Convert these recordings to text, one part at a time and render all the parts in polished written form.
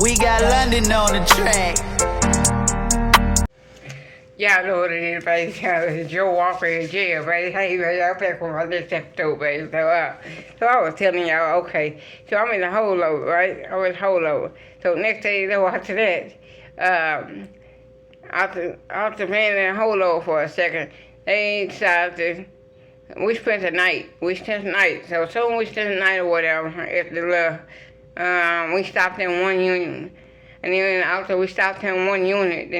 We got London on the track. Y'all know what it is, baby. It's Joe Walker in jail, baby. Hey, baby, I'm back with my next episode, baby. So I was telling y'all, okay, so I'm in the holdover, right? I was holdover. So next day, after that, after being in holdover for a second, they decided we spent the night. So soon we spent the night or whatever at the we stopped in one union. And then after we stopped in one unit, the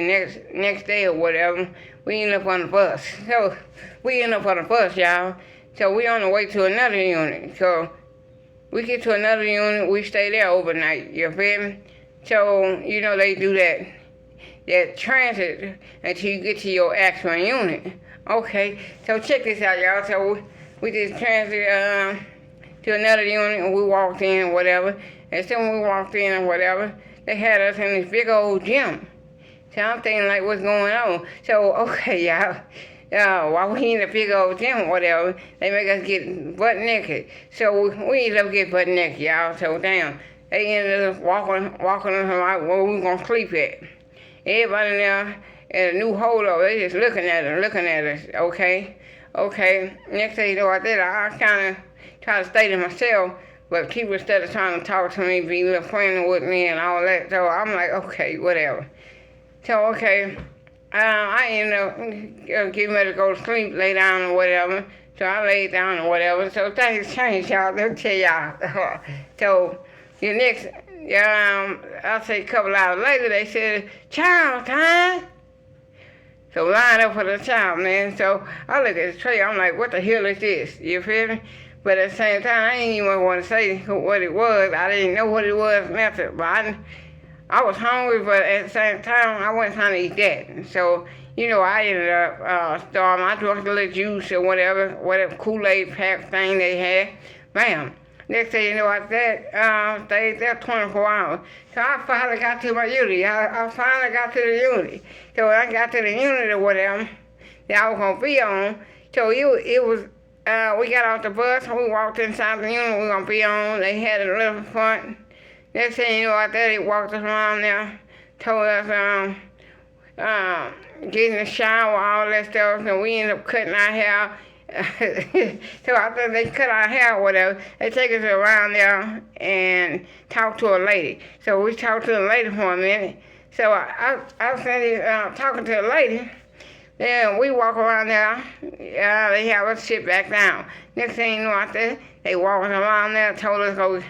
next day or whatever, we ended up on the bus. So we ended up on the bus, y'all. So we on the way to another unit. So we get to another unit, we stay there overnight, you feel me? So, you know, they do that transit until you get to your actual unit. Okay, so check this out, y'all. So we just transit to another unit and we walked in or whatever. And so when we walked in or whatever, they had us in this big old gym. So I'm thinking like, what's going on? So, okay, y'all, while we in the big old gym or whatever, they make us get butt naked. So we ended up getting butt naked, y'all. So damn, they ended up walking us like where we gonna sleep at. Everybody there in a new holdover, they just looking at us, okay? Next thing you know, I kind of try to stay to myself. But people started trying to talk to me, be a little friendly with me and all that. So I'm like, okay, whatever. So, okay, I ended up getting ready to go to sleep, lay down or whatever. So I laid down or whatever. So things changed, y'all. Let me tell y'all. So the next, I'll say a couple hours later, they said, child time. So line up for the child, man. So I look at the tray, I'm like, what the hell is this? You feel me? But at the same time, I didn't even want to say what it was. I didn't know what it was, nothing. But I was hungry, but at the same time, I wasn't trying to eat that. So, you know, I ended up starving. I drank a little juice or whatever Kool-Aid pack thing they had. Bam. Next thing you know, I stayed there 24 hours. So I finally got to my unit. I finally got to the unit. So when I got to the unit or whatever that I was going to be on, so it was... we got off the bus, we walked inside the unit we were going to be on. They had a little front. Next thing you know, out there, they walked us around there, told us, get in the shower, all that stuff, and we ended up cutting our hair. So after they cut our hair or whatever, they take us around there and talk to a lady. So we talked to the lady for a minute. So I was talking to the lady. Then we walk around there, they have us sit back down. Next thing you know out there, they walking around there, told us to go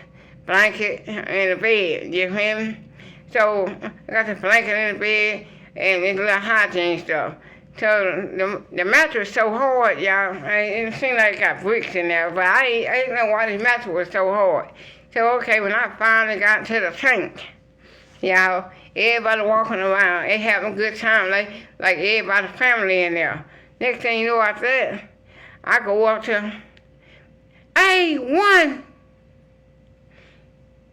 blanket in the bed, you feel me? So I got the blanket in the bed and this little hygiene stuff. So the mattress was so hard, y'all. It seemed like it got bricks in there, but I didn't know why this mattress was so hard. So okay, when I finally got to the tank, y'all, everybody walking around, they having a good time, like everybody's family in there. Next thing you know, I said, I go up to A1,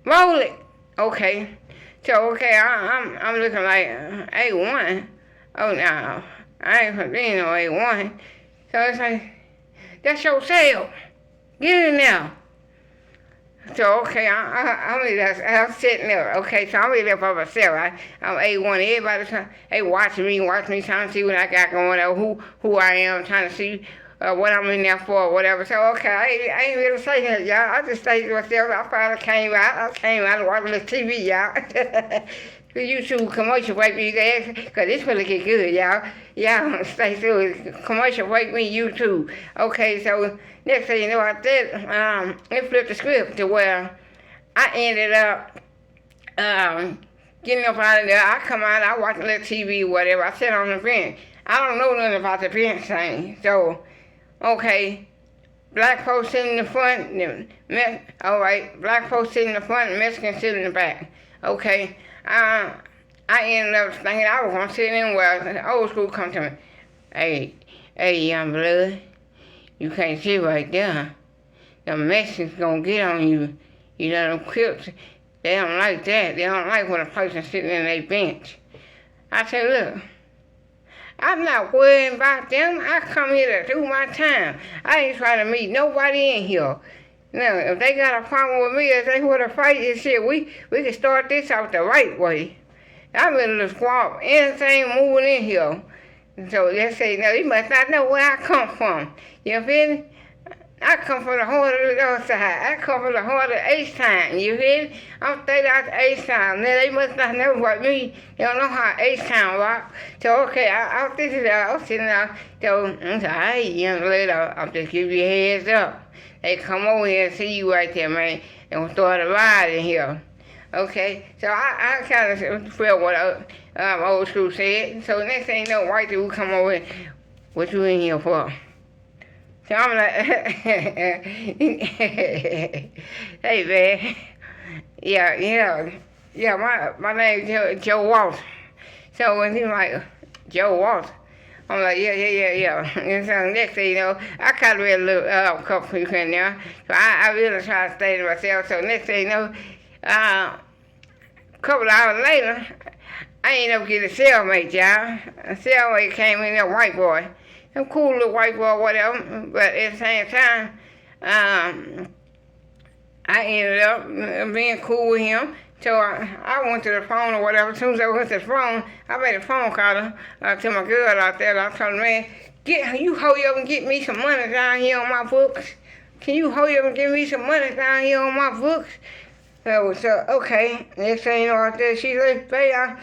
roll it. Okay, so okay, I'm looking like A1. Oh no, I ain't gonna be no A1. So it's like, that's your cell. Get in there. So, okay, I'm sitting there. Okay, so I'm really there by myself. I'm A1. Everybody watch me, trying to see what I got going on, who I am, trying to see what I'm in there for, or whatever. So, okay, I ain't really saying that, y'all. I just stayed to myself. I finally came out. And watched the TV, y'all. The YouTube commercial break me, because this really get good, y'all. Y'all stay through it. Commercial break me, YouTube. Okay, so next thing you know, I did, it flipped the script to where I ended up getting up out of there. I come out, I watch a little TV, whatever. I sit on the bench. I don't know nothing about the bench thing. So, okay, black folks sitting in the front, black folks sitting in the front, and Mexicans sitting in the back. Okay. I ended up thinking I was going to sit in where the old school come to me. Hey, young blood, you can't sit right there. The Mexicans going to get on you. You know, them Crips, they don't like that. They don't like when a person sitting in their bench. I said, look, I'm not worrying about them. I come here to do my time. I ain't trying to meet nobody in here. Now, if they got a problem with me, if they want to fight and shit, we can start this out the right way. I'm in the swamp, anything moving in here. So they say, no, you must not know where I come from. You feel me? I come from the heart of the other side. I come from the heart of H-Town. You feel me? I'm straight out to H-Town. Now, they must not know about me. They don't know how H-Town rock. So, okay, I'll think it out. I'm sitting out. So, I'm like, hey, young lady, I'll just give you a heads up. They come over here and see you right there, man, and we'll start a ride in here. Okay, so I kind of feel what old school said. So next thing you know, white dude come over, what you in here for? So I'm like, hey man, yeah, my name's Joe Walsh. So when he's like, Joe Walsh, I'm like, yeah. And so next thing you know, I kind of read a little couple people in there. So I really try to stay to myself. So next thing you know, a couple of hours later, I ended up getting a cellmate, y'all. A cellmate came in, a white boy. A cool little white boy, whatever. But at the same time, I ended up being cool with him. So I went to the phone or whatever. As soon as I went to the phone, I made a phone call to my girl out there. I told her, man, you hurry up and get me some money down here on my books. Can you hurry up and give me some money down here on my books? So okay. Next thing you know, I said, she said, baby, I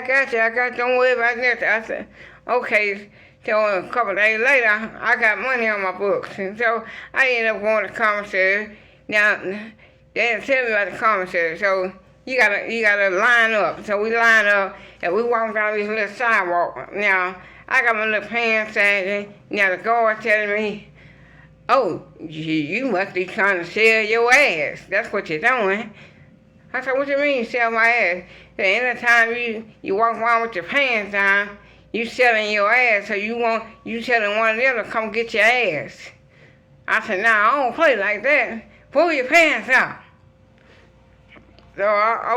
got you. Don't worry about that. I said, okay. So a couple of days later, I got money on my books. And so I ended up going to commissary. Now, they didn't tell me about the commissary. So you gotta line up. So we line up and we walk down this little sidewalk. Now, I got my little pants sagging. Now the guard telling me, oh, you must be trying to sell your ass. That's what you're doing. I said, what you mean sell my ass? So anytime you walk around with your pants down, you selling your ass, so you telling one of them to come get your ass. I said, nah, I don't play like that. Pull your pants out. So,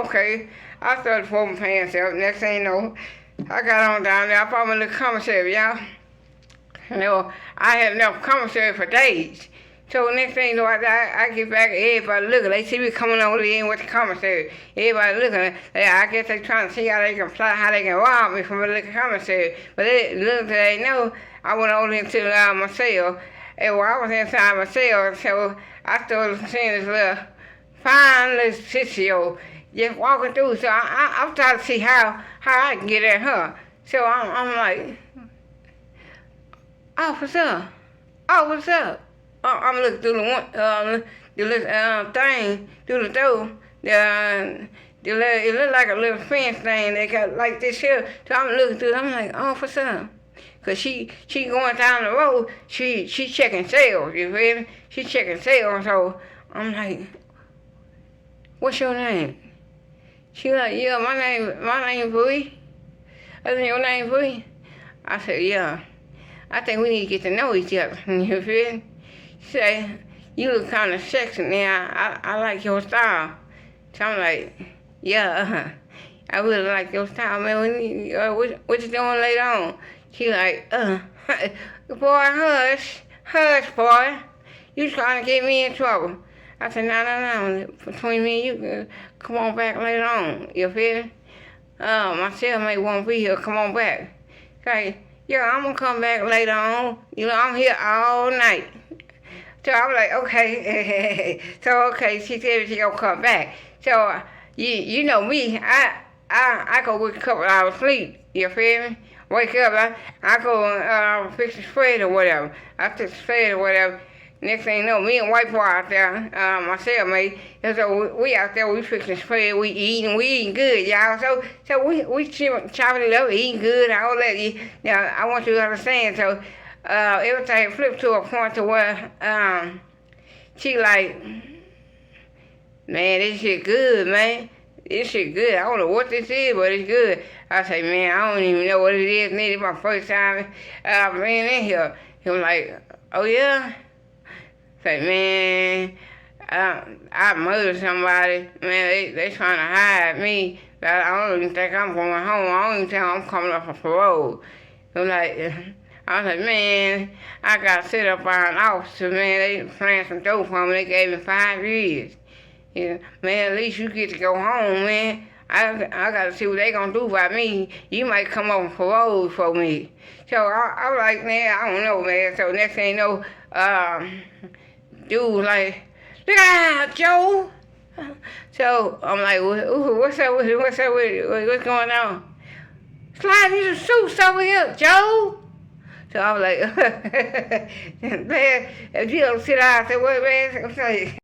okay, I started pulling my pants out. Next thing you know, I got on down there. I found my little commissary, y'all. You know, I had enough commissary for days. So next thing you know, I get back, everybody looking. They see me coming over in with the commissary. Everybody looking. I guess they trying to see how they can plot, how they can rob me from a little commissary. But little they know, I went over into my cell. And while I was inside my cell, so I started seeing this little fine little sissy just walking through. So I'm trying to see how I can get at her. So I'm like, officer, I'm looking through the thing, through the door. It looked like a little fence thing they got like this here. So I'm looking through, I'm like, officer. Cause she going down the road, she checking sales, you feel me? She checking sales, so I'm like, what's your name? She like, yeah, my name Bree. I said, your name Bree? I said, yeah. I think we need to get to know each other, you feel me? She said, you look kind of sexy now, I like your style. So I'm like, yeah, I really like your style, man. What you doing later on? She like, boy, hush, boy. You trying to get me in trouble. I said, no. Between me and you, come on back later on. You feel me? My cellmate won't be here. Come on back. Okay, yeah, I'm gonna come back later on. You know, I'm here all night. So I'm like, okay. Okay, she said she gonna come back. So you know me, I go with a couple hours sleep. You feel me? Wake up, I go fix the spread or whatever. I fix the spread or whatever. Next thing you know, me and white boy out there, my cellmate, and so we out there, we fixing the spread, we eating good, y'all. So we chopping it up, eating good, all that. Now, I want you to understand, so everything flipped to a point to where she like, man, this shit good, man. This shit good. I don't know what this is, but it's good. I say, man, I don't even know what it is. This is my first time being in here. He was like, oh yeah? Say, man, I murdered somebody. Man, they trying to hide me. I don't even think I'm going home. I don't even think I'm coming up for parole. I'm like, I was like, man, I got set up by an officer, man. They playing some dope for me. They gave me 5 years. Yeah, man, at least you get to go home, man. I got to see what they going to do by me. You might come on parole for me. So I was like, man, I don't know, man. So next thing you know, dude was like, look out, Joe. So I'm like, what's up with it? What's what's going on? Slide me some suits over here, Joe. So I was like, man, if you don't sit down, I said, what, man? I'm saying.